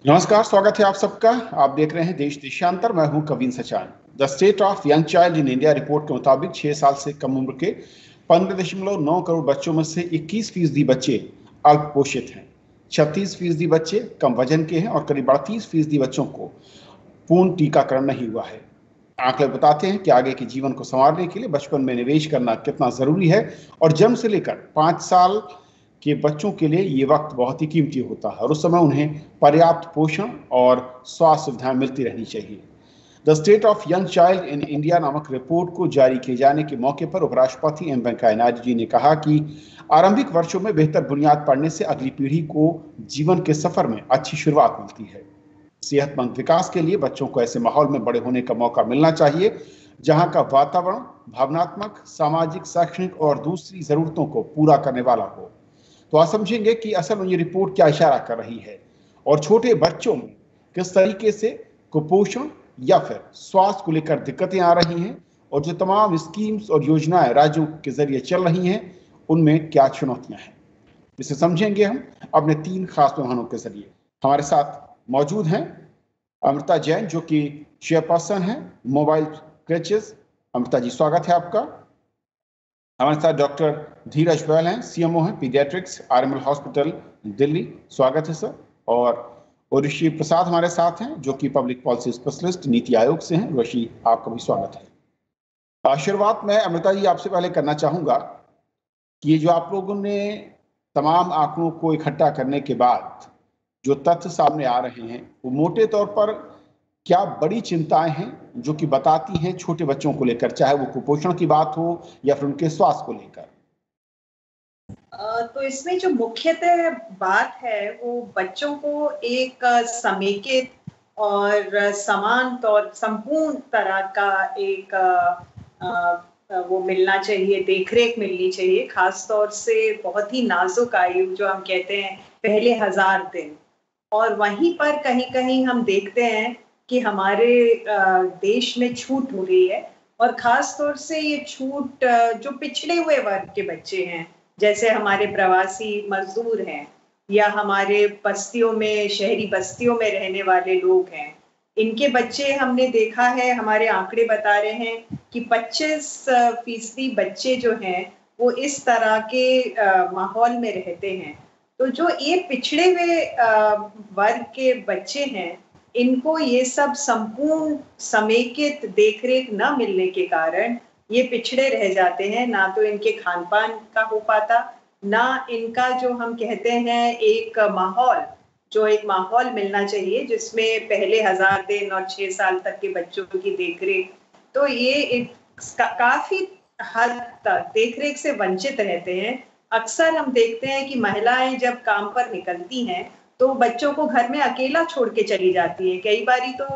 नमस्कार, स्वागत है आप सबका। आप देख रहे हैं देश देशांतर। मैं हूं कवीन Sachan. The state of young child in India report के मुताबिक 6 साल से कम उम्र के 15.9 करोड़ बच्चों में से 21% बच्चे अल्प पोषित हैं, 36% बच्चे कम वजन के हैं और करीब 38% बच्चों को पूर्ण टीकाकरण नहीं हुआ है। आंकड़े बताते हैं कि आगे के जीवन को संवारने के लिए बचपन में निवेश करना कितना जरूरी है और जन्म से लेकर 5 साल के बच्चों के लिए ये वक्त बहुत ही कीमती होता है और उस समय उन्हें पर्याप्त पोषण और स्वास्थ्य सुविधाएं मिलती रहनी चाहिए। The state of young child in India नामक रिपोर्ट को जारी किए जाने के मौके पर उपराष्ट्रपति एम वेंकैया नायडू जी ने कहा कि आरंभिक वर्षों में बेहतर बुनियाद पड़ने से अगली पीढ़ी को जीवन के सफर में अच्छी शुरुआत मिलती है। सेहतमंद विकास के लिए बच्चों को ऐसे माहौल में बड़े होने का मौका मिलना चाहिए जहां का वातावरण भावनात्मक, सामाजिक, शैक्षणिक और दूसरी जरूरतों को पूरा करने वाला हो। तो आप समझेंगे कि असल में ये रिपोर्ट क्या इशारा कर रही है और छोटे बच्चों में किस तरीके से कुपोषण या फिर स्वास्थ्य को लेकर दिक्कतें आ रही हैं और जो तमाम स्कीम्स और योजनाएं राज्यों के जरिए चल रही हैं उनमें क्या चुनौतियां हैं, इसे समझेंगे हम अपने 3 खास मेहमानों के जरिए। हमारे साथ मौजूद हैं अमृता जैन, जो कि चेयरपर्सन है मोबाइल क्रचेस। अमृता जी, स्वागत है आपका। हमारे साथ डॉक्टर धीरज बैल हैं, सीएमओ हैं पीडियाट्रिक्स आरएमएल हॉस्पिटल दिल्ली। स्वागत है सर। और ऋषि प्रसाद हमारे साथ हैं, जो कि public policy specialist NITI Aayog से हैं। ऋषि, आपका भी स्वागत है। शुरुआत में अमृता जी आपसे पहले करना चाहूंगा कि ये जो आप लोगों ने तमाम आंकड़ों को इकट्ठा करने के बाद जो तथ्य सामने आ रहे हैं वो मोटे तौर पर क्या बड़ी चिंताएं हैं जो कि बताती हैं छोटे बच्चों को लेकर, चाहे वो कुपोषण की बात हो या फिर उनके स्वास्थ्य को लेकर? तो इसमें जो मुख्यतः बात है वो बच्चों को एक समेकित और समान तौर संपूर्ण तरह का एक वो मिलना चाहिए, देखरेख मिलनी चाहिए, खास तौर से बहुत ही नाजुक आयु जो हम कहते हैं पहले 1000 दिन। और वहीं पर कहीं कहीं हम देखते हैं कि हमारे देश में छूट हो रही है और खास तौर से ये छूट जो पिछड़े हुए वर्ग के बच्चे हैं, जैसे हमारे प्रवासी मजदूर हैं या हमारे बस्तियों में, शहरी बस्तियों में रहने वाले लोग हैं, इनके बच्चे हमने देखा है, हमारे आंकड़े बता रहे हैं कि 25% बच्चे जो हैं वो इस तरह के माहौल में रहते हैं। तो जो ये पिछड़े हुए वर्ग के बच्चे हैं, इनको ये सब संपूर्ण समेकित देखरेख न मिलने के कारण ये पिछड़े रह जाते हैं। ना तो इनके खान पान का हो पाता, ना इनका जो हम कहते हैं एक माहौल, जो एक माहौल मिलना चाहिए जिसमें पहले 1000 दिन और 6 साल तक के बच्चों की देखरेख, तो ये काफी हद तक देखरेख से वंचित रहते हैं। अक्सर हम देखते हैं कि महिलाएं जब काम पर निकलती हैं तो बच्चों को घर में अकेला छोड़ के चली जाती है। कई बारी तो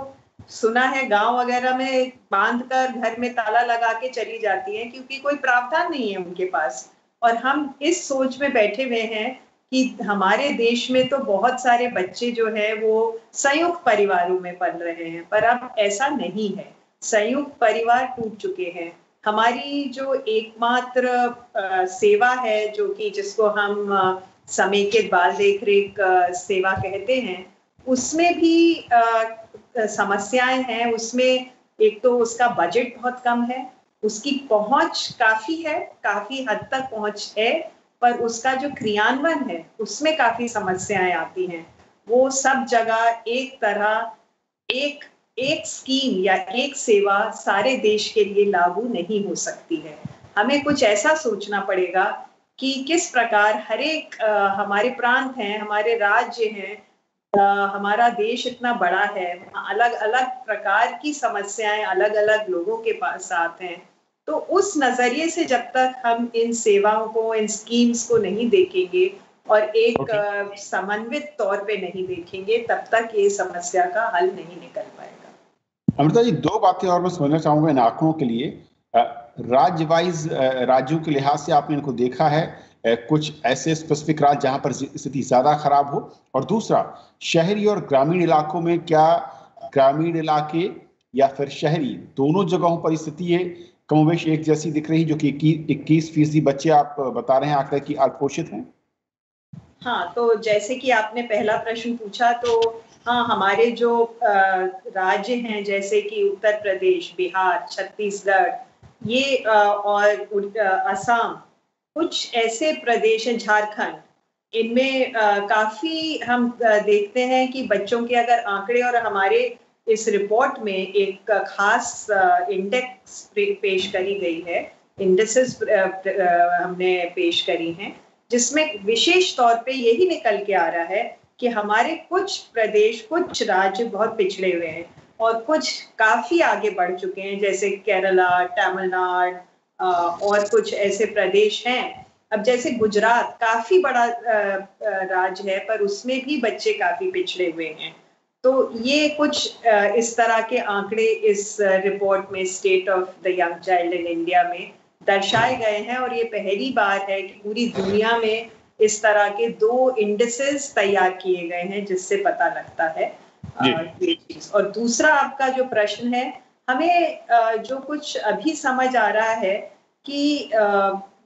सुना है गांव वगैरह में बांध कर घर में ताला लगा के चली जाती हैं क्योंकि कोई प्रावधान नहीं है उनके पास। और हम इस सोच में बैठे हुए हैं कि हमारे देश में तो बहुत सारे बच्चे जो है वो संयुक्त परिवारों में पल रहे हैं, पर अब ऐसा नहीं है। संयुक्त परिवार टूट चुके हैं। हमारी जो एकमात्र सेवा है, जो कि जिसको हम समेकित बाल देखरेख सेवा कहते हैं, उसमें भी समस्याएं हैं। उसमें एक तो उसका बजट बहुत कम है, उसकी पहुंच काफी है, काफी हद तक पहुंच है, पर उसका जो क्रियान्वयन है उसमें काफी समस्याएं आती हैं। वो सब जगह एक तरह एक स्कीम या एक सेवा सारे देश के लिए लागू नहीं हो सकती है। हमें कुछ ऐसा सोचना पड़ेगा कि किस प्रकार हर एक हमारे प्रांत हैं, हमारे राज्य हैं, हमारा देश इतना बड़ा है, अलग अलग प्रकार की समस्याएं अलग अलग लोगों के पास आते हैं। तो उस नजरिए से जब तक हम इन सेवाओं को, इन स्कीम्स को नहीं देखेंगे और एक समन्वित तौर पे नहीं देखेंगे, तब तक ये समस्या का हल नहीं निकल पाएगा। अमृता जी, 2 बातें और मैं समझना चाहूंगा इन आंकड़ों के लिए। राज्य वाइज, राज्यों के लिहाज से आपने इनको देखा है, कुछ ऐसे स्पेसिफिक राज्य जहां पर स्थिति ज्यादा खराब हो? और दूसरा, शहरी और ग्रामीण इलाकों में क्या ग्रामीण इलाके या फिर शहरी दोनों जगहों पर स्थिति कमोबेश एक जैसी दिख रही, जो कि 21% बच्चे आप बता रहे हैं आंकड़े की अल्पपोषित हैं? हाँ, तो जैसे कि आपने पहला प्रश्न पूछा, तो हाँ, हमारे जो राज्य हैं जैसे कि उत्तर प्रदेश, बिहार, छत्तीसगढ़, ये और असम, कुछ ऐसे प्रदेश हैं, झारखंड, इनमें काफी हम देखते हैं कि बच्चों के अगर आंकड़े, और हमारे इस रिपोर्ट में एक खास इंडेक्स पेश करी गई है, इंडेक्सेस हमने पेश करी हैं, जिसमें विशेष तौर पे यही निकल के आ रहा है कि हमारे कुछ प्रदेश, कुछ राज्य बहुत पिछड़े हुए हैं और कुछ काफी आगे बढ़ चुके हैं, जैसे केरला, तमिलनाडु और कुछ ऐसे प्रदेश हैं। अब जैसे गुजरात काफी बड़ा राज्य है, पर उसमें भी बच्चे काफी पिछड़े हुए हैं। तो ये कुछ इस तरह के आंकड़े इस रिपोर्ट में state of the young child in India में दर्शाए गए हैं, और ये पहली बार है कि पूरी दुनिया में इस तरह के 2 इंडेक्सेस तैयार किए गए हैं, जिससे पता लगता है ये चीज। और दूसरा आपका जो प्रश्न है, हमें जो कुछ अभी समझ आ रहा है कि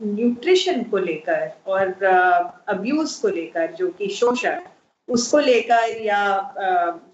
न्यूट्रिशन को लेकर और अब्यूज को लेकर, जो कि शोषण, उसको लेकर, या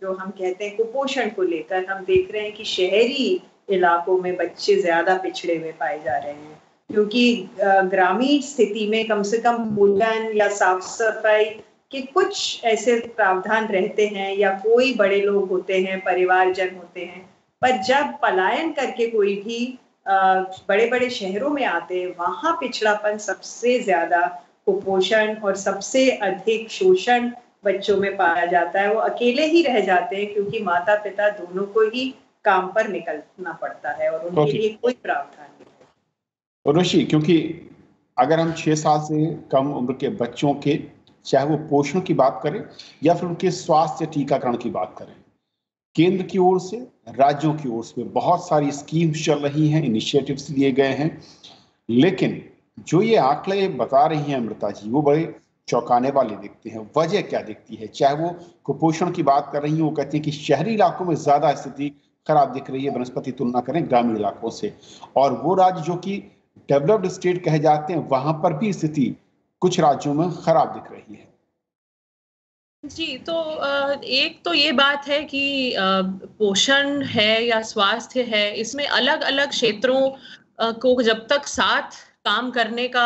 जो हम कहते हैं कुपोषण को लेकर, हम देख रहे हैं कि शहरी इलाकों में बच्चे ज्यादा पिछड़े हुए पाए जा रहे हैं, क्योंकि ग्रामीण स्थिति में कम से कम भोजन या साफ सफाई के कुछ ऐसे प्रावधान रहते हैं, या कोई बड़े लोग होते हैं, परिवारजन होते हैं, पर जब पलायन करके कोई भी बड़े बड़े शहरों में आते हैं, वहां पिछड़ापन सबसे ज्यादा, कुपोषण और सबसे अधिक शोषण बच्चों में पाया जाता है। वो अकेले ही रह जाते हैं क्योंकि माता पिता दोनों को ही काम पर निकलना पड़ता है और उनके लिए कोई प्रावधान नहीं है। ऋषि, क्योंकि अगर हम 6 साल से कम उम्र के बच्चों के, चाहे वो पोषण की बात करें या फिर उनके स्वास्थ्य टीकाकरण की बात करें, केंद्र की ओर से, राज्यों की ओर से बहुत सारी स्कीम्स चल रही हैं, इनिशिएटिव्स लिए गए हैं, लेकिन जो ये आंकड़े बता रही हैं अमृता जी, वो बड़े चौंकाने वाले दिखते हैं। वजह क्या दिखती है? चाहे वो कुपोषण की बात कर रही हैं, वो कहती हैं कि शहरी इलाकों में ज्यादा स्थिति खराब दिख रही है बनस्पति तुलना करें ग्रामीण इलाकों से, और वो राज्य जो कि डेवलप्ड स्टेट कहे जाते हैं, वहां पर भी स्थिति कुछ राज्यों में खराब दिख रही है। जी, तो एक तो ये बात है कि पोषण है या स्वास्थ्य है, इसमें अलग अलग क्षेत्रों को जब तक साथ काम करने का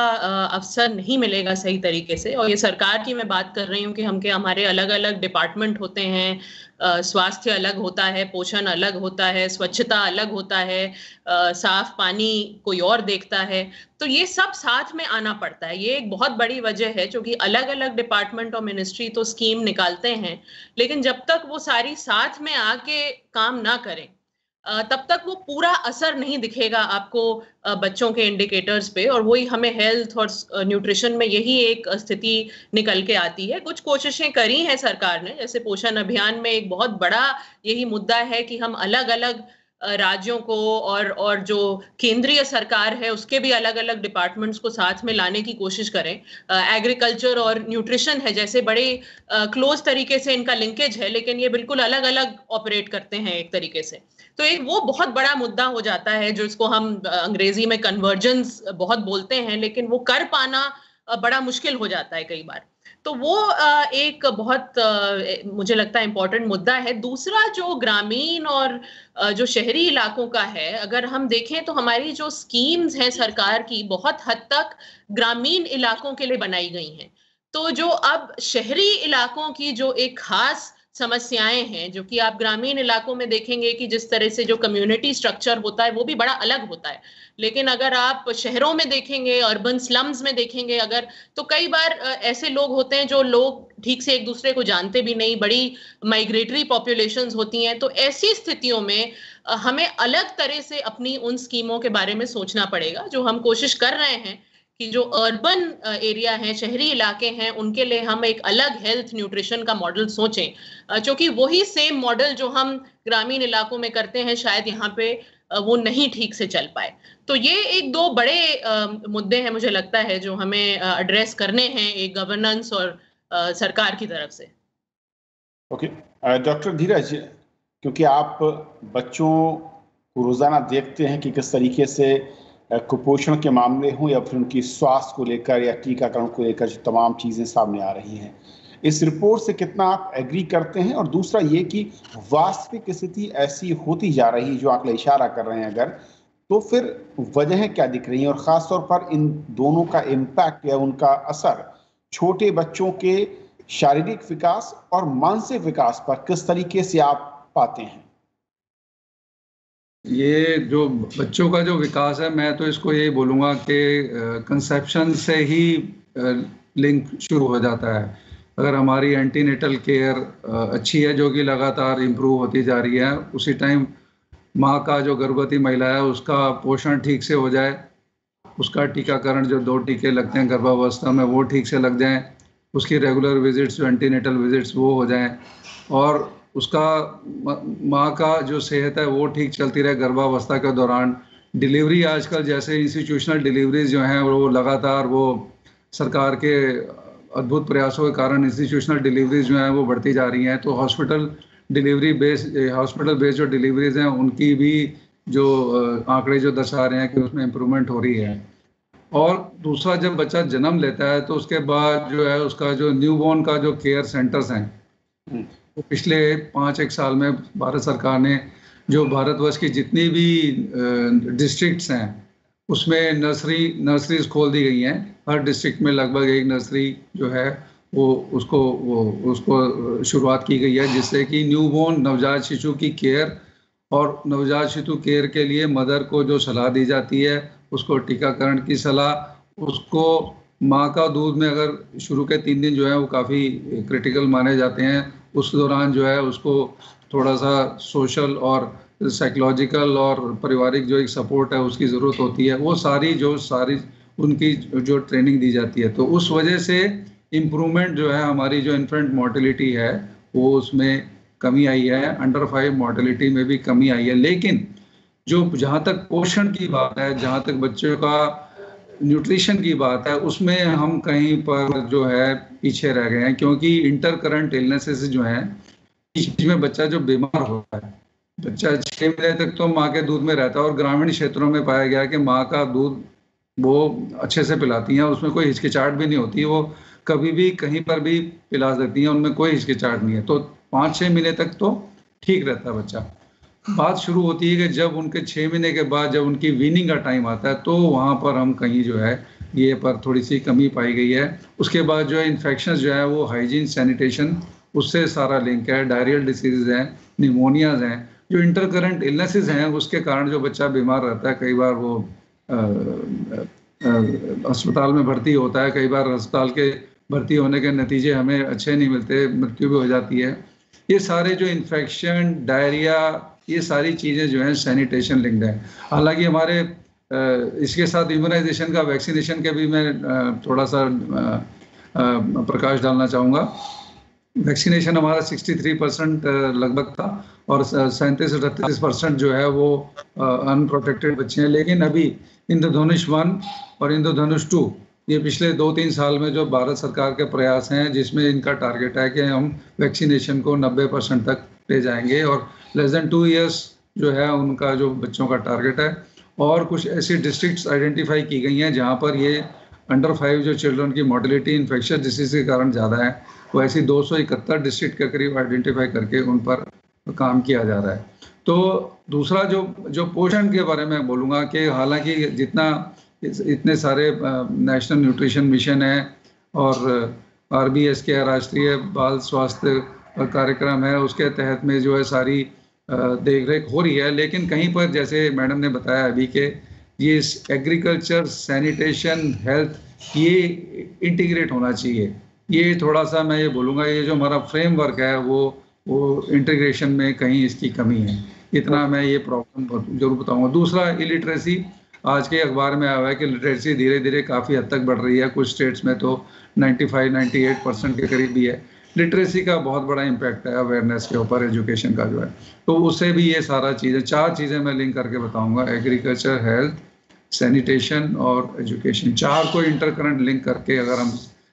अवसर नहीं मिलेगा सही तरीके से, और ये सरकार की मैं बात कर रही हूँ कि हमारे अलग अलग डिपार्टमेंट होते हैं, स्वास्थ्य अलग होता है, पोषण अलग होता है, स्वच्छता अलग होता है, साफ पानी कोई और देखता है, तो ये सब साथ में आना पड़ता है। ये एक बहुत बड़ी वजह है, क्योंकि अलग अलग डिपार्टमेंट और मिनिस्ट्री तो स्कीम निकालते हैं, लेकिन जब तक वो सारी साथ में आके काम ना करें, तब तक वो पूरा असर नहीं दिखेगा आपको बच्चों के इंडिकेटर्स पे, और वही हमें हेल्थ और न्यूट्रिशन में यही एक स्थिति निकल के आती है। कुछ कोशिशें करी हैं सरकार ने, जैसे पोषण अभियान में एक बहुत बड़ा यही मुद्दा है कि हम अलग अलग राज्यों को और जो केंद्रीय सरकार है उसके भी अलग अलग डिपार्टमेंट्स को साथ में लाने की कोशिश करें। एग्रीकल्चर और न्यूट्रिशन है, जैसे बड़े क्लोज तरीके से इनका लिंकेज है, लेकिन ये बिल्कुल अलग अलग ऑपरेट करते हैं एक तरीके से। तो एक वो बहुत बड़ा मुद्दा हो जाता है, जो इसको हम अंग्रेजी में कन्वर्जेंस बहुत बोलते हैं, लेकिन वो कर पाना बड़ा मुश्किल हो जाता है कई बार। तो वो एक बहुत मुझे लगता है इम्पोर्टेंट मुद्दा है। दूसरा जो ग्रामीण और जो शहरी इलाकों का है, अगर हम देखें तो हमारी जो स्कीम्स हैं सरकार की, बहुत हद तक ग्रामीण इलाकों के लिए बनाई गई हैं। तो जो अब शहरी इलाकों की जो एक खास समस्याएं हैं, जो कि आप ग्रामीण इलाकों में देखेंगे कि जिस तरह से जो कम्युनिटी स्ट्रक्चर होता है वो भी बड़ा अलग होता है, लेकिन अगर आप शहरों में देखेंगे, अर्बन स्लम्स में देखेंगे अगर, तो कई बार ऐसे लोग होते हैं जो लोग ठीक से एक दूसरे को जानते भी नहीं, बड़ी माइग्रेटरी पॉपुलेशंस होती हैं। तो ऐसी स्थितियों में हमें अलग तरह से अपनी उन स्कीमों के बारे में सोचना पड़ेगा। जो हम कोशिश कर रहे हैं कि जो अर्बन एरिया हैं, शहरी इलाके हैं, उनके लिए हम एक अलग हेल्थ न्यूट्रिशन का मॉडल सोचें, क्योंकि वही सेम मॉडल जो हम ग्रामीण इलाकों में करते हैं शायद यहाँ पे वो नहीं ठीक से चल पाए। तो ये एक दो बड़े मुद्दे हैं मुझे लगता है जो हमें एड्रेस करने हैं एक गवर्नेंस और सरकार की तरफ से। ओके, डॉक्टर धीरज, क्योंकि आप बच्चों को रोजाना देखते हैं कि किस तरीके से कुपोषण के मामले हों या फिर उनकी स्वास्थ्य को लेकर या टीकाकरण को लेकर जो तमाम चीज़ें सामने आ रही हैं, इस रिपोर्ट से कितना आप एग्री करते हैं? और दूसरा ये कि वास्तविक स्थिति ऐसी होती जा रही जो आंकड़े इशारा कर रहे हैं अगर, तो फिर वजहें क्या दिख रही हैं और खासतौर पर इन दोनों का इम्पैक्ट या उनका असर छोटे बच्चों के शारीरिक विकास और मानसिक विकास पर किस तरीके से आप पाते हैं? ये जो बच्चों का जो विकास है, मैं तो इसको यही बोलूँगा कि कंसेप्शन से ही लिंक शुरू हो जाता है। अगर हमारी एंटीनेटल केयर अच्छी है, जो कि लगातार इम्प्रूव होती जा रही है, उसी टाइम माँ का जो गर्भवती महिला है उसका पोषण ठीक से हो जाए, उसका टीकाकरण जो 2 टीके लगते हैं गर्भावस्था में वो ठीक से लग जाएं, उसकी रेगुलर विजिट्स जो एंटीनेटल विजिट्स वो हो जाएं, और उसका माँ का जो सेहत है वो ठीक चलती रहे गर्भावस्था के दौरान। डिलीवरी आजकल जैसे इंस्टीट्यूशनल डिलीवरीज जो हैं वो लगातार वो सरकार के अद्भुत प्रयासों के कारण इंस्टीट्यूशनल डिलीवरीज जो हैं वो बढ़ती जा रही हैं। तो हॉस्पिटल बेस्ड जो डिलीवरीज हैं उनकी भी जो आंकड़े जो दर्शा रहे हैं कि उसमें इम्प्रूवमेंट हो रही है। और दूसरा, जब बच्चा जन्म लेता है तो उसके बाद जो है उसका जो न्यूबॉर्न का जो केयर सेंटर्स हैं वो पिछले 5-1 साल में भारत सरकार ने जो भारतवर्ष की जितनी भी डिस्ट्रिक्ट्स हैं उसमें नर्सरीज खोल दी गई हैं। हर डिस्ट्रिक्ट में लगभग एक नर्सरी जो है वो उसको शुरुआत की गई है, जिससे कि न्यूबॉर्न नवजात शिशु की केयर और नवजात शिशु केयर के लिए मदर को जो सलाह दी जाती है, उसको टीकाकरण की सलाह, उसको माँ का दूध में अगर शुरू के 3 दिन जो है वो काफ़ी क्रिटिकल माने जाते हैं, उस दौरान जो है उसको थोड़ा सा सोशल और साइकोलॉजिकल और पारिवारिक जो एक सपोर्ट है उसकी ज़रूरत होती है। वो सारी उनकी जो ट्रेनिंग दी जाती है। तो उस वजह से इम्प्रूवमेंट जो है, हमारी जो इन्फेंट मोर्टेलिटी है वो उसमें कमी आई है, अंडर 5 मोर्टेलिटी में भी कमी आई है। लेकिन जो जहाँ तक पोषण की बात है, जहाँ तक बच्चों का न्यूट्रिशन की बात है, उसमें हम कहीं पर जो है पीछे रह गए हैं, क्योंकि इंटर करंट इलनेसेस जो हैं, बीच में बच्चा जो बीमार होता है, बच्चा 6 महीने तक तो माँ के दूध में रहता है, और ग्रामीण क्षेत्रों में पाया गया कि माँ का दूध वो अच्छे से पिलाती हैं, उसमें कोई हिचकिचाहट भी नहीं होती, वो कभी भी कहीं पर भी पिला सकती हैं, उनमें कोई हिचकिचाहट नहीं है। तो 5-6 महीने तक तो ठीक रहता है बच्चा। बात शुरू होती है कि जब उनके 6 महीने के बाद जब उनकी वीनिंग का टाइम आता है, तो वहाँ पर हम कहीं जो है ये पर थोड़ी सी कमी पाई गई है। उसके बाद जो है इन्फेक्शन जो है वो हाइजीन सैनिटेशन उससे सारा लिंक है, डायरियल डिसीज़ हैं, निमोनियाज हैं, जो इंटर करंट इलनेसेस हैं उसके कारण जो बच्चा बीमार रहता है, कई बार वो अस्पताल में भर्ती होता है, कई बार अस्पताल के भर्ती होने के नतीजे हमें अच्छे नहीं मिलते, मृत्यु भी हो जाती है। ये सारे जो इन्फेक्शन, डायरिया, ये सारी चीज़ें जो हैं सैनिटेशन लिंक्ड है। हालांकि हमारे इसके साथ इम्यूनाइजेशन का, वैक्सीनेशन के भी मैं थोड़ा सा प्रकाश डालना चाहूँगा। वैक्सीनेशन हमारा 63% लगभग था, और 37-38% जो है वो अनप्रोटेक्टेड बच्चे हैं। लेकिन अभी इंद्रधनुष 1 और इंद्रधनुष 2 ये पिछले 2-3 साल में जो भारत सरकार के प्रयास हैं, जिसमें इनका टारगेट है कि हम वैक्सीनेशन को 90% तक ले जाएंगे, और लेस देन 2 इयर्स जो है उनका जो बच्चों का टारगेट है। और कुछ ऐसी डिस्ट्रिक्ट्स आइडेंटिफाई की गई हैं जहाँ पर ये अंडर 5 जो चिल्ड्रन की मोर्टेलिटी इन्फेक्शन डिसीज के कारण ज़्यादा है, वो ऐसी 271 डिस्ट्रिक्ट के करीब आइडेंटिफाई करके उन पर काम किया जा रहा है। तो दूसरा जो पोषण के बारे में बोलूँगा कि हालांकि इतने सारे नेशनल न्यूट्रिशन मिशन है और RBS के राष्ट्रीय बाल स्वास्थ्य कार्यक्रम है, उसके तहत में जो है सारी देख रेख हो रही है, लेकिन कहीं पर जैसे मैडम ने बताया अभी के ये एग्रीकल्चर, सैनिटेशन, हेल्थ ये इंटीग्रेट होना चाहिए। ये थोड़ा सा मैं ये बोलूँगा, ये जो हमारा फ्रेमवर्क है वो इंटीग्रेशन में कहीं इसकी कमी है। इतना मैं ये प्रॉब्लम जरूर बताऊँगा। दूसरा, इलिटरेसी, आज के अखबार में आया हुआ है कि लिटरेसी धीरे धीरे काफ़ी हद तक बढ़ रही है, कुछ स्टेट्स में तो 95-98% के करीब भी है। लिटरेसी का बहुत बड़ा इम्पैक्ट है अवेयरनेस के ऊपर, एजुकेशन का जो है, तो उससे भी ये सारा चीज़ें, 4 चीज़ें मैं लिंक करके बताऊंगा, एग्रीकल्चर, हेल्थ, सैनिटेशन और एजुकेशन, 4 को इंटरकरेंट लिंक करके अगर हम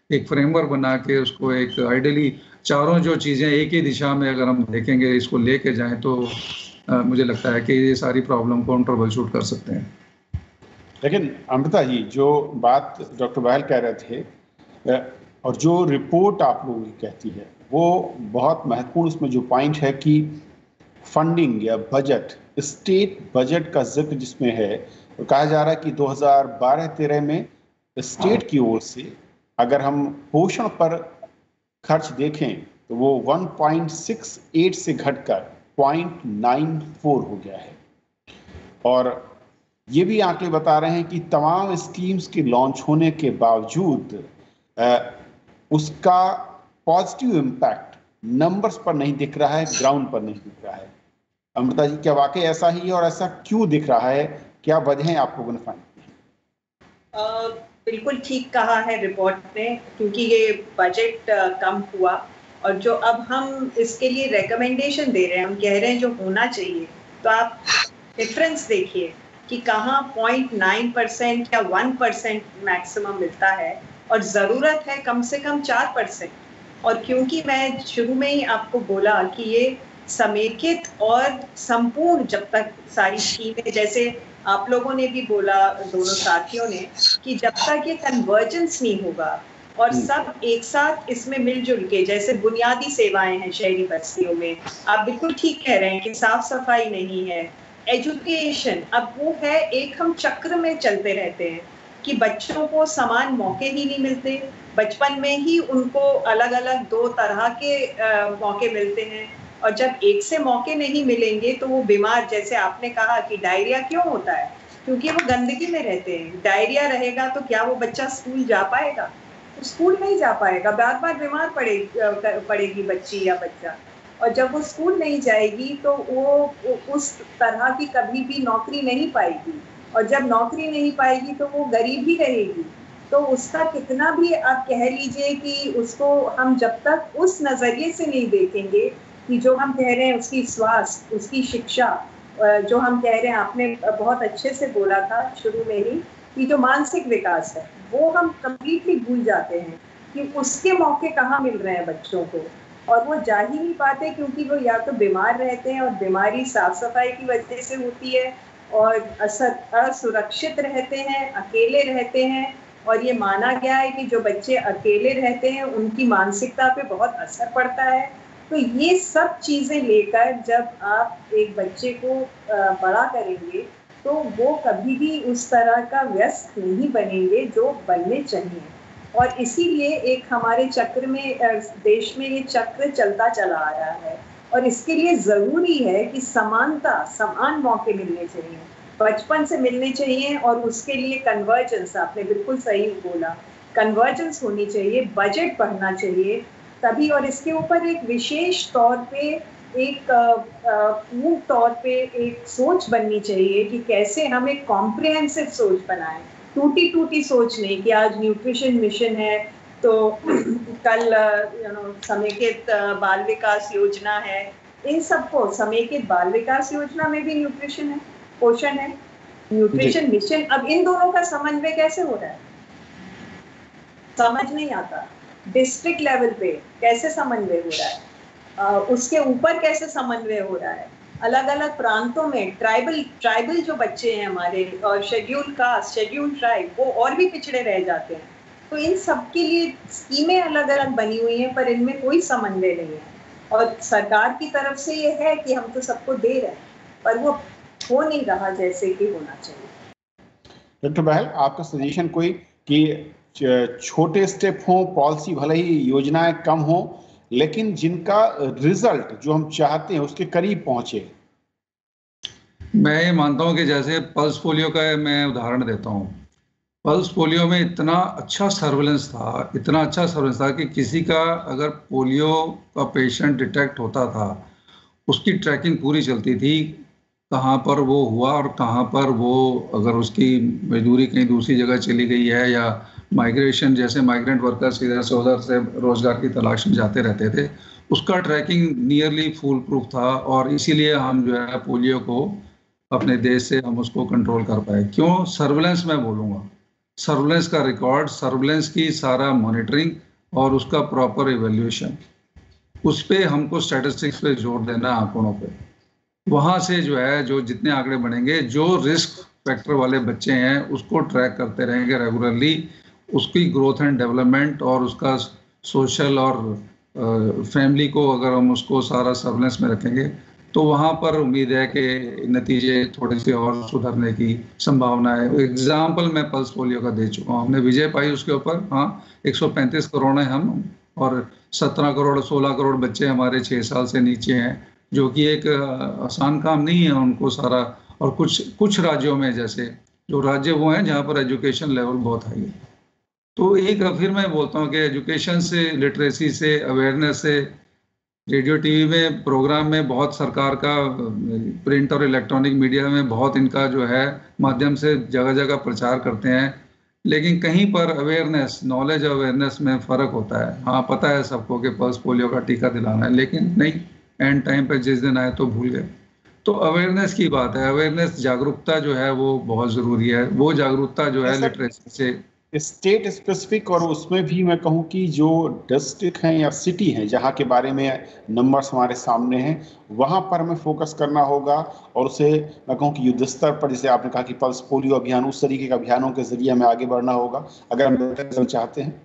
एक फ्रेमवर्क बना के उसको एक आइडियली चारों जो चीज़ें एक ही दिशा में अगर हम देखेंगे, इसको लेके जाएं, तो मुझे लगता है कि ये सारी प्रॉब्लम को हम ट्रबल शूट कर सकते हैं। लेकिन अमृता जी, जो बात डॉक्टर बहल कह रहे थे, और जो रिपोर्ट आप लोगों की कहती है वो बहुत महत्वपूर्ण, उसमें जो पॉइंट है कि फंडिंग या बजट, स्टेट बजट का जिक्र जिसमें है, तो कहा जा रहा है कि 2012-13 में स्टेट की ओर से अगर हम पोषण पर खर्च देखें तो वो 1.68 से घटकर 0.94 हो गया है। और ये भी आंकड़े बता रहे हैं कि तमाम स्कीम्स के लॉन्च होने के बावजूद उसका पॉजिटिव इम्पैक्ट नंबर्स पर नहीं दिख रहा है, ग्राउंड पर नहीं दिख रहा है। अमृता जी, क्या वाकई ऐसा ही है और ऐसा क्यों दिख रहा है? क्या वजह आप लोगों ने फाइंड की? बिल्कुल ठीक कहा है रिपोर्ट ने, क्योंकि ये बजट कम हुआ और जो अब हम इसके लिए रेकमेंडेशन दे रहे हैं, हम कह रहे हैं जो होना चाहिए, तो आप डिफरेंस देखिए कि कहाँ 0.9% या 1% मैक्सिमम मिलता है और ज़रूरत है कम से कम 4%। और क्योंकि मैं शुरू में ही आपको बोला कि ये समेकित और संपूर्ण, जब तक सारी स्कीमें, जैसे आप लोगों ने भी बोला, दोनों साथियों ने, कि जब तक ये कन्वर्जेंस नहीं होगा और सब एक साथ इसमें मिलजुल के, जैसे बुनियादी सेवाएं हैं शहरी बस्तियों में, आप बिल्कुल ठीक कह रहे हैं कि साफ सफाई नहीं है, एजुकेशन, अब वो है एक हम चक्र में चलते रहते हैं कि बच्चों को समान मौके ही नहीं मिलते, बचपन में ही उनको अलग अलग 2 तरह के मौके मिलते हैं, और जब एक से मौके नहीं मिलेंगे तो वो बीमार, जैसे आपने कहा कि डायरिया क्यों होता है, क्योंकि वो गंदगी में रहते हैं। डायरिया रहेगा तो क्या वो बच्चा स्कूल जा पाएगा? तो स्कूल नहीं जा पाएगा, बार बार बीमार पड़ेगी बच्ची या बच्चा, और जब वो स्कूल नहीं जाएगी तो वो उस तरह की कभी भी नौकरी नहीं पाएगी, और जब नौकरी नहीं पाएगी तो वो गरीब ही रहेगी। तो उसका कितना भी आप कह लीजिए कि उसको हम जब तक उस नज़रिए से नहीं देखेंगे कि जो हम कह रहे हैं उसकी स्वास्थ्य, उसकी शिक्षा, जो हम कह रहे हैं, आपने बहुत अच्छे से बोला था शुरू में ही कि जो मानसिक विकास है वो हम कम्प्लीटली भूल जाते हैं कि उसके मौके कहाँ मिल रहे हैं बच्चों को, और वो जा ही नहीं पाते क्योंकि वो या तो बीमार रहते हैं, और बीमारी साफ सफाई की वजह से होती है, और असुरक्षित रहते हैं, अकेले रहते हैं, और ये माना गया है कि जो बच्चे अकेले रहते हैं उनकी मानसिकता पे बहुत असर पड़ता है। तो ये सब चीज़ें लेकर जब आप एक बच्चे को बड़ा करेंगे तो वो कभी भी उस तरह का व्यस्त नहीं बनेंगे जो बनने चाहिए, और इसीलिए एक हमारे चक्र में, देश में ये चक्र चलता चला आ रहा है, और इसके लिए ज़रूरी है कि समानता, समान मौके मिलने चाहिए, बचपन से मिलने चाहिए, और उसके लिए कन्वर्जेंस, आपने बिल्कुल सही बोला, कन्वर्जेंस होनी चाहिए, बजट बढ़ना चाहिए तभी, और इसके ऊपर एक विशेष तौर पे, एक पूर्ण तौर पे एक सोच बननी चाहिए कि कैसे हम एक कॉम्प्रिहेंसिव सोच बनाएं, टूटी सोच नहीं कि आज न्यूट्रिशन मिशन है तो कल समेकित बाल विकास योजना है, इन सबको, समेकित बाल विकास योजना में भी न्यूट्रिशन है, पोषण है, न्यूट्रिशन मिशन, अब इन दोनों का समन्वय कैसे हो रहा है समझ नहीं आता। डिस्ट्रिक्ट लेवल पे कैसे समन्वय हो रहा है, उसके ऊपर कैसे समन्वय हो रहा है, अलग अलग प्रांतों में ट्राइबल जो बच्चे हैं हमारे, और शेड्यूल कास्ट, शेड्यूल ट्राइब, वो और भी पिछड़े रह जाते हैं। तो इन सब के लिए स्कीमें अलग अलग बनी हुई हैं, पर इनमें कोई समन्वय नहीं है, और सरकार की तरफ से ये है कि हम तो सबको दे रहे हैं, पर वो हो नहीं रहा जैसे कि होना चाहिए। डॉक्टर बहल, आपका सजेशन कोई कि छोटे स्टेप हों, पॉलिसी भले ही योजनाएं कम हों, लेकिन जिनका रिजल्ट जो हम चाहते हैं उसके करीब पहुंचे? मैं ये मानता हूं कि जैसे पल्स पोलियो का मैं उदाहरण देता हूं, पल्स पोलियो में इतना अच्छा सर्वेलेंस था कि किसी का अगर पोलियो का पेशेंट डिटेक्ट होता था, उसकी ट्रैकिंग पूरी चलती थी, कहाँ पर वो हुआ और कहाँ पर वो, अगर उसकी मजदूरी कहीं दूसरी जगह चली गई है या माइग्रेशन, जैसे माइग्रेंट वर्कर्स इधर से उधर से रोजगार की तलाश में जाते रहते थे, उसका ट्रैकिंग नियरली फुल प्रूफ था, और इसीलिए हम जो है पोलियो को अपने देश से हम उसको कंट्रोल कर पाए। क्यों? सर्वेलेंस, मैं बोलूँगा सर्वेलेंस का रिकॉर्ड, सर्वेलेंस की सारा मॉनिटरिंग और उसका प्रॉपर इवेल्यूएशन, उस पर हमको स्टैटिस्टिक्स पे जोर देना, आंकड़ों पे, वहाँ से जो है जो जितने आंकड़े बनेंगे, जो रिस्क फैक्टर वाले बच्चे हैं उसको ट्रैक करते रहेंगे रेगुलरली, उसकी ग्रोथ एंड डेवलपमेंट और उसका सोशल और फैमिली को अगर हम उसको सारा सर्वेलेंस में रखेंगे तो वहाँ पर उम्मीद है कि नतीजे थोड़े से और सुधरने की संभावना है। एग्जाम्पल मैं पल्स पोलियो का दे चुका हूँ, हमने विजय पाई उसके ऊपर। हाँ, 135 करोड़ हैं हम, और 17 करोड़ 16 करोड़ बच्चे हमारे 6 साल से नीचे हैं, जो कि एक आसान काम नहीं है उनको सारा। और कुछ राज्यों में, जैसे जो राज्य वो हैं जहाँ पर एजुकेशन लेवल बहुत हाई है। तो एक फिर मैं बोलता हूँ कि एजुकेशन से, लिटरेसी से, अवेयरनेस से, रेडियो टीवी में प्रोग्राम में बहुत सरकार का, प्रिंट और इलेक्ट्रॉनिक मीडिया में बहुत इनका जो है माध्यम से जगह जगह प्रचार करते हैं, लेकिन कहीं पर अवेयरनेस, नॉलेज अवेयरनेस में फ़र्क होता है। हाँ, पता है सबको कि पल्स पोलियो का टीका दिलाना है, लेकिन नहीं, एंड टाइम पे जिस दिन आए तो भूल गए। तो अवेयरनेस की बात है, अवेयरनेस, जागरूकता जो है वो बहुत ज़रूरी है। वो जागरूकता जो है लिटरेसी से स्टेट स्पेसिफिक, और उसमें भी मैं कहूँ कि जो डिस्ट्रिक्ट हैं या सिटी हैं जहाँ के बारे में नंबर्स हमारे सामने हैं, वहाँ पर हमें फोकस करना होगा। और उसे मैं कहूँ कि युद्ध स्तर पर, जैसे आपने कहा कि पल्स पोलियो अभियान, उस तरीके के अभियानों के जरिए हमें आगे बढ़ना होगा अगर हम बेहतर रिजल्ट चाहते हैं।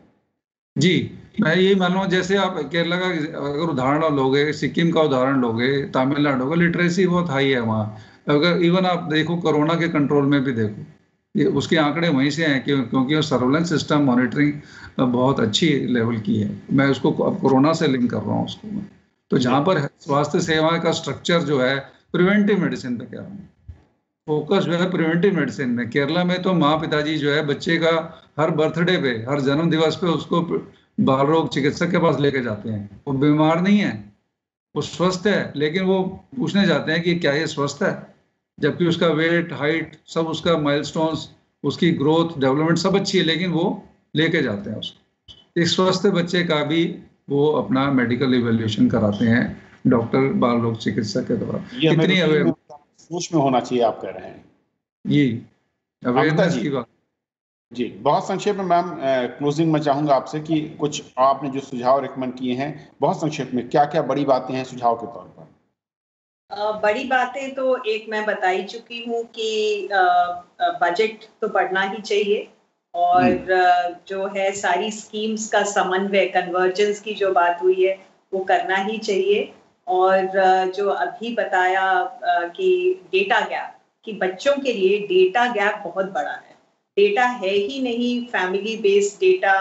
जी, मैं यही मान लूँ, जैसे आप केरला का अगर उदाहरण लोगे, सिक्किम का उदाहरण लोगे, तमिलनाडु का, लिटरेसी बहुत हाई है वहाँ। अगर इवन आप देखो कोरोना के कंट्रोल में भी देखो, ये उसके आंकड़े वहीं से हैं, क्योंकि वो सर्वेलेंस सिस्टम, मॉनिटरिंग बहुत अच्छी लेवल की है। मैं उसको अब कोरोना से लिंक कर रहा हूँ उसको मैं। तो जहाँ पर स्वास्थ्य सेवा का स्ट्रक्चर जो है प्रिवेंटिव मेडिसिन पे, कह रहा हूँ फोकस जो है प्रिवेंटिव मेडिसिन में। केरला में तो माँ पिताजी जो है बच्चे का हर बर्थडे पे, हर जन्म दिवस पे उसको बाल रोग चिकित्सक के पास लेके जाते हैं। वो बीमार नहीं है, वो स्वस्थ है, लेकिन वो पूछने जाते हैं कि क्या ये स्वस्थ है, जबकि उसका वेट, हाइट, सब उसका माइलस्टोन्स, उसकी ग्रोथ, डेवलपमेंट सब अच्छी है, लेकिन वो लेके जाते हैं उसको। एक स्वस्थ बच्चे का भी वो अपना मेडिकल इवेल्यूएशन कराते हैं डॉक्टर, बाल रोग चिकित्सक के द्वारा। इतनी सोच में होना चाहिए, आप कह रहे हैं। ये अवेयरनेस की बात। जी, बहुत संक्षेप में मैम, क्लोजिंग में चाहूंगा आपसे कि कुछ आपने जो सुझाव रिकमेंड किए हैं, बहुत संक्षेप में क्या क्या बड़ी बातें हैं सुझाव के तौर पर? बड़ी बातें तो एक मैं बता ही चुकी हूँ कि बजट तो बढ़ना ही चाहिए, और जो है सारी स्कीम्स का समन्वय, कन्वर्जेंस की जो बात हुई है वो करना ही चाहिए। और जो अभी बताया कि डेटा गैप, कि बच्चों के लिए डेटा गैप बहुत बड़ा है, डेटा है ही नहीं, फैमिली बेस्ड डेटा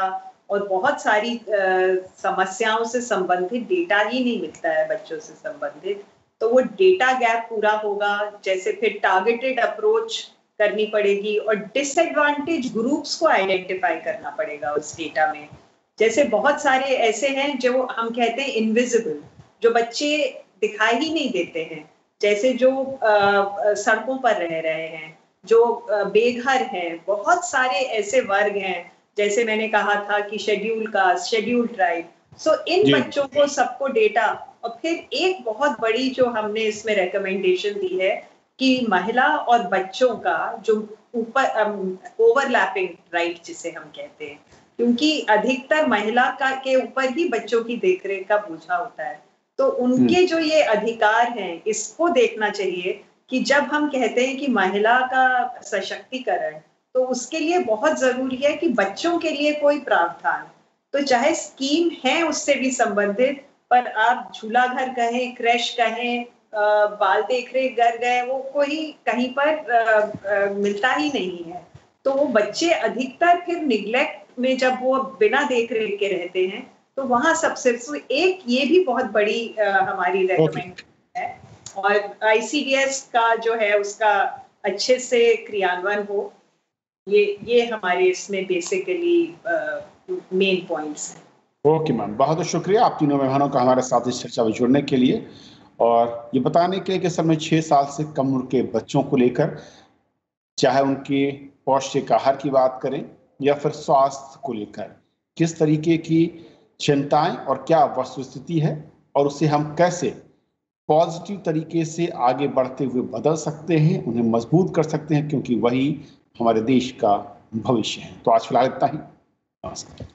और बहुत सारी समस्याओं से संबंधित डेटा ही नहीं मिलता है बच्चों से संबंधित। तो वो डेटा गैप पूरा होगा, जैसे फिर टारगेटेड अप्रोच करनी पड़ेगी और डिसएडवांटेज ग्रुप्स को आइडेंटिफाई करना पड़ेगा उस डेटा में। जैसे बहुत सारे ऐसे हैं जो हम कहते हैं इनविजिबल, जो बच्चे दिखाई ही नहीं देते हैं, जैसे जो सड़कों पर रह रहे हैं, जो बेघर हैं, बहुत सारे ऐसे वर्ग हैं, जैसे मैंने कहा था कि शेड्यूल कास्ट, शेड्यूल ट्राइब। सो इन बच्चों को सबको डेटा, और फिर एक बहुत बड़ी जो हमने इसमें रिकमेंडेशन दी है कि महिला और बच्चों का जो ऊपर ओवरलैपिंग राइट जिसे हम कहते हैं, क्योंकि अधिकतर महिला के ऊपर ही बच्चों की देखरेख का बोझा होता है, तो उनके जो ये अधिकार हैं इसको देखना चाहिए कि जब हम कहते हैं कि महिला का सशक्तिकरण, तो उसके लिए बहुत जरूरी है कि बच्चों के लिए कोई प्रावधान, तो चाहे स्कीम है उससे भी संबंधित, पर आप झूला घर कहें, क्रैश कहें, बाल देख रहे घर गए, वो कोई कहीं पर मिलता ही नहीं है। तो वो बच्चे अधिकतर फिर निग्लेक्ट में, जब वो बिना देख रेख के रहते हैं, तो वहां सबसे एक ये भी बहुत बड़ी हमारी रेकमेंडेशन है। और ICDS का जो है उसका अच्छे से क्रियान्वयन हो, ये हमारे इसमें बेसिकली मेन पॉइंट्स हैं। ओके मैम, बहुत बहुत शुक्रिया आप तीनों मेहमानों का हमारे साथ इस चर्चा में जुड़ने के लिए, और ये बताने के लिए कि असल में 6 साल से कम उम्र के बच्चों को लेकर, चाहे उनके पौष्टिक आहार की बात करें या फिर स्वास्थ्य को लेकर, किस तरीके की चिंताएं और क्या वस्तुस्थिति है, और उसे हम कैसे पॉजिटिव तरीके से आगे बढ़ते हुए बदल सकते हैं, उन्हें मजबूत कर सकते हैं, क्योंकि वही हमारे देश का भविष्य है। तो आज फिलहाल इतना ही, नमस्कार।